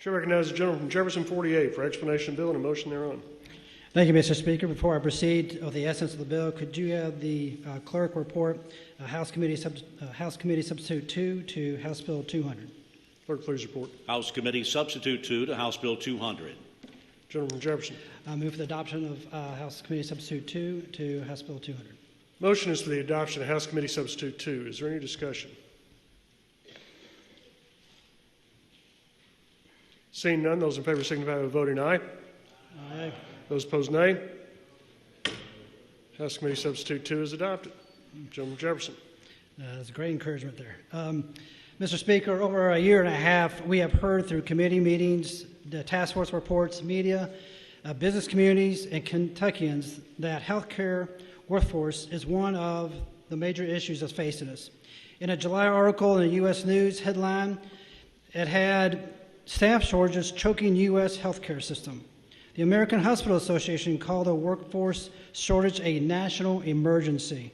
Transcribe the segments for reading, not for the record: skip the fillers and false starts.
Chair recognizes the gentleman from Jefferson 48 for explanation of the bill and a motion thereon. Thank you, Mr. Speaker. Before I proceed with the essence of the bill, could you have the clerk report House Committee Substitute 2 to House Bill 200? Clerk, please report. House Committee Substitute 2 to House Bill 200. Gentleman from Jefferson. I move for the adoption of House Committee Substitute 2 to House Bill 200. Motion is for the adoption of House Committee Substitute 2. Is there any discussion? Seeing none, those in favor signify by voting aye. Aye. Those opposed, nay. House Committee Substitute 2 is adopted. Gentleman from Jefferson. That's a great encouragement there. Mr. Speaker, over a year and a half, we have heard through committee meetings, the task force reports, media, business communities, and Kentuckians that healthcare workforce is one of the major issues that's facing us. In a July article in the U.S. News headline, it had staff shortages choking U.S. healthcare system. The American Hospital Association called the workforce shortage a national emergency.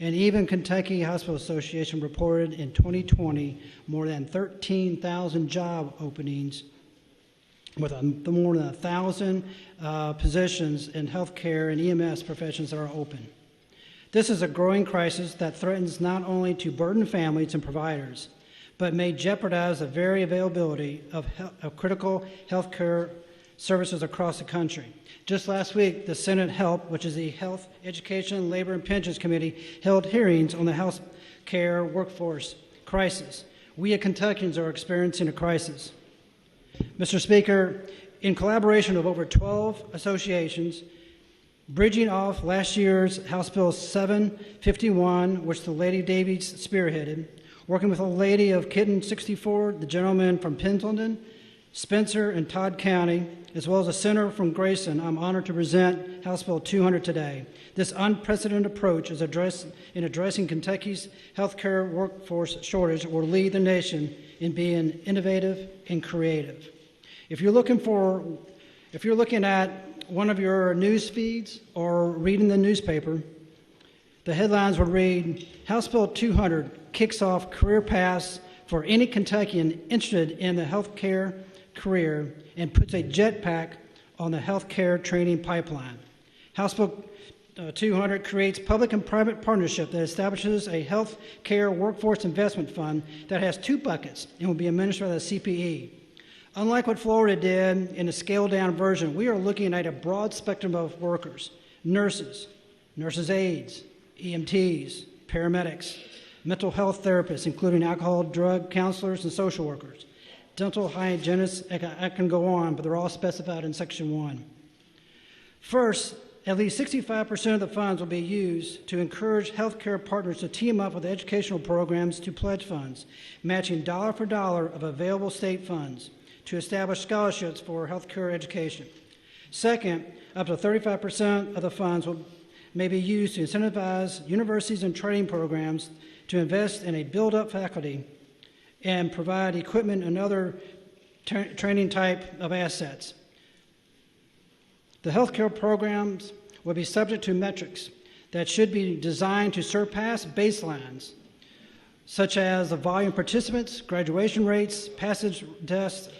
And even Kentucky Hospital Association reported in 2020 more than 13,000 job openings with more than 1,000 positions in healthcare and EMS professions that are open. This is a growing crisis that threatens not only to burden families and providers, but may jeopardize the very availability of critical healthcare services across the country. Just last week, the Senate HELP, which is the Health, Education, Labor, and Pensions Committee, held hearings on the health care workforce crisis. We as Kentuckians are experiencing a crisis. Mr. Speaker, in collaboration of over 12 associations, bridging off last year's House Bill 751, which the Lady Davies spearheaded, working with a lady of Kitten 64, the gentleman from Pendleton, Spencer, and Todd County, as well as a senator from Grayson, I'm honored to present House Bill 200 today. This unprecedented approach is in addressing Kentucky's healthcare workforce shortage will lead the nation in being innovative and creative. If you're looking at one of your news feeds or reading the newspaper, the headlines would read, House Bill 200 kicks off career paths for any Kentuckian interested in the healthcare career and puts a jetpack on the healthcare training pipeline. House Bill 200 creates public and private partnership that establishes a health care workforce investment fund that has two buckets and will be administered by the CPE. Unlike what Florida did in a scaled-down version, we are looking at a broad spectrum of workers, nurses aides, EMTs, paramedics, mental health therapists, including alcohol, drug counselors, and social workers, dental hygienists. I can go on, but they're all specified in Section 1. First, at least 65% of the funds will be used to encourage healthcare partners to team up with educational programs to pledge funds, matching dollar for dollar of available state funds to establish scholarships for healthcare education. Second, up to 35% of the funds may be used to incentivize universities and training programs to invest in a build-up faculty and provide equipment and other training type of assets. The healthcare programs will be subject to metrics that should be designed to surpass baselines, such as the volume of participants, graduation rates, passage tests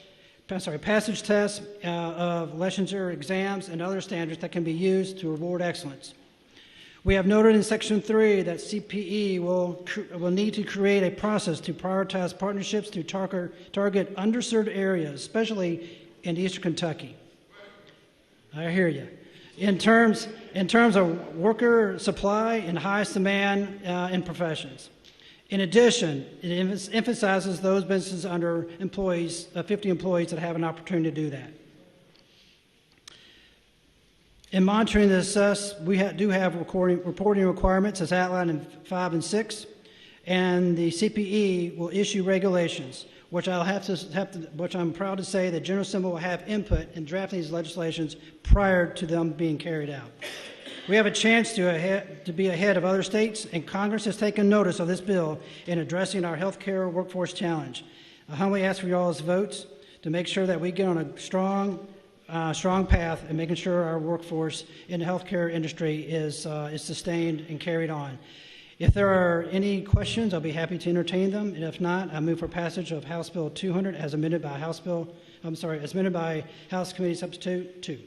of licensure exams, and other standards that can be used to reward excellence. We have noted in Section 3 that CPE will need to create a process to prioritize partnerships to target underserved areas, especially in Eastern Kentucky. I hear you. In terms of worker supply and highest demand in professions. In addition, it emphasizes those businesses under 50 employees that have an opportunity to do that. In monitoring the assess, we do have reporting requirements as outlined in 5 and 6, and the CPE will issue regulations, which which I'm proud to say that General Assembly will have input in drafting these legislations prior to them being carried out. We have a chance to be ahead of other states, and Congress has taken notice of this bill in addressing our healthcare workforce challenge. I humbly ask for y'all's votes to make sure that we get on a strong path in making sure our workforce in the healthcare industry is sustained and carried on. If there are any questions, I'll be happy to entertain them, and if not, I move for passage of House Bill 200 as amended by House Bill as amended by House Committee Substitute 2.